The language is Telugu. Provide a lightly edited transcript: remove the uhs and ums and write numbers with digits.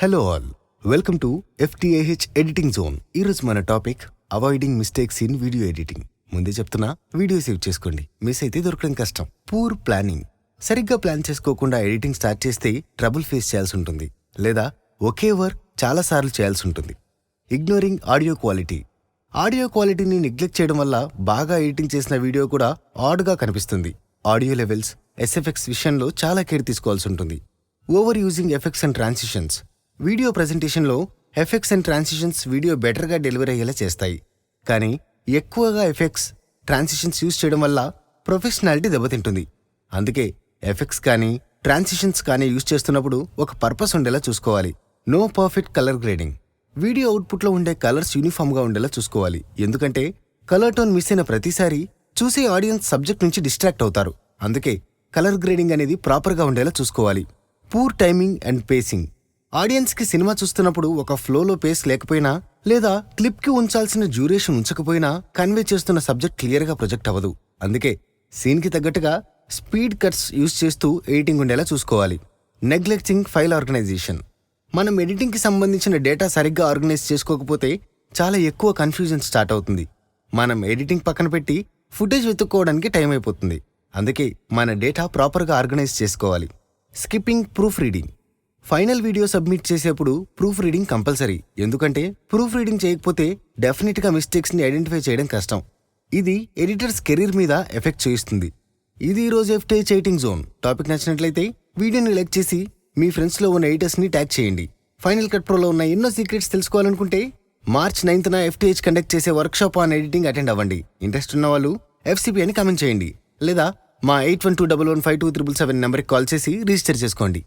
Hello all, welcome to FTAH editing zone. ఈరోజు మన topic avoiding mistakes in video editing. ముందే చెప్తున్నా, వీడియో సేవ్ చేసుకోండి, మిస్ అయితే దొరకడం కష్టం. Poor planning. సరిగ్గా ప్లాన్ చేసుకోకుండా ఎడిటింగ్ స్టార్ట్ చేస్తే ట్రబుల్ ఫేస్ చేయాల్సి ఉంటుంది, లేదా ఒకే వర్క్ చాలాసార్లు చేయాల్సి ఉంటుంది. Ignoring audio quality. ఆడియో క్వాలిటీని నెగ్లెక్ట్ చేయడం వల్ల బాగా ఎడిటింగ్ చేసిన వీడియో కూడా ఆడ్గా కనిపిస్తుంది. ఆడియో లెవెల్స్, SFX విషయంలో చాలా కేర్ తీసుకోవాల్సి ఉంటుంది. Over using effects and transitions. Video ప్రెజెంటేషన్లో ఎఫెక్ట్స్ అండ్ ట్రాన్సిషన్స్ వీడియో బెటర్గా డెలివరీ అయ్యేలా చేస్తాయి. కానీ ఎక్కువగా ఎఫెక్ట్స్, ట్రాన్సిషన్స్ యూజ్ చేయడం వల్ల ప్రొఫెషనాలిటీ దెబ్బతింటుంది. అందుకే ఎఫెక్ట్స్ కానీ ట్రాన్సిషన్స్ కానీ యూజ్ చేస్తున్నప్పుడు ఒక పర్పస్ ఉండేలా చూసుకోవాలి. No perfect colour grading. Video అవుట్పుట్లో ఉండే కలర్స్ యూనిఫామ్గా ఉండేలా చూసుకోవాలి. ఎందుకంటే కలర్ టోన్ మిస్ అయిన ప్రతిసారి చూసే ఆడియన్స్ సబ్జెక్ట్ నుంచి డిస్ట్రాక్ట్ అవుతారు. అందుకే కలర్ గ్రేడింగ్ అనేది ప్రాపర్గా ఉండేలా చూసుకోవాలి. Poor timing and pacing. ఆడియన్స్కి సినిమా చూస్తున్నప్పుడు ఒక ఫ్లోలో పేస్ లేకపోయినా, లేదా క్లిప్కి ఉంచాల్సిన డ్యూరేషన్ ఉంచకపోయినా కన్వే చేస్తున్న సబ్జెక్ట్ క్లియర్గా ప్రొజెక్ట్ అవ్వదు. అందుకే సీన్కి తగ్గట్టుగా స్పీడ్ కట్స్ యూజ్ చేస్తూ ఎడిటింగ్ ఉండేలా చూసుకోవాలి. Neglecting file organisation. మనం ఎడిటింగ్కి సంబంధించిన డేటా సరిగ్గా ఆర్గనైజ్ చేసుకోకపోతే చాలా ఎక్కువ కన్ఫ్యూజన్ స్టార్ట్ అవుతుంది. మనం ఎడిటింగ్ పక్కన పెట్టి ఫుటేజ్ వెతుక్కోవడానికి టైం అయిపోతుంది. అందుకే మన డేటా ప్రాపర్గా ఆర్గనైజ్ చేసుకోవాలి. Skipping proof reading. Final video submit చేసేప్పుడు ప్రూఫ్ రీడింగ్ కంపల్సరీ. ఎందుకంటే ప్రూఫ్ రీడింగ్ చేయకపోతే డెఫినెట్గా మిస్టేక్స్ని ఐడెంటిఫై చేయడం కష్టం. ఇది ఎడిటర్స్ కెరీర్ మీద ఎఫెక్ట్ చేయిస్తుంది. ఇది ఈరోజు FTAH ఎడిటింగ్ జోన్. టాపిక్ నచ్చినట్లయితే వీడియోని లైక్ చేసి మీ ఫ్రెండ్స్లో ఉన్న ఎడిటర్స్ని ట్యాగ్ చేయండి. ఫైనల్ కట్ ప్రోలో ఉన్న ఎన్నో సీక్రెట్స్ తెలుసుకోవాలనుకుంటే March 9న FTAH కండక్ట్ చేసే వర్క్షాప్ ఆన్ ఎడిటింగ్ అటెండ్ అవ్వండి. ఇంట్రెస్ట్ ఉన్న వాళ్ళు FCP అని కామెంట్ చేయండి, లేదా మా 8121152377 నెంబర్కి కాల్ చేసి రిజిస్టర్ చేసుకోండి.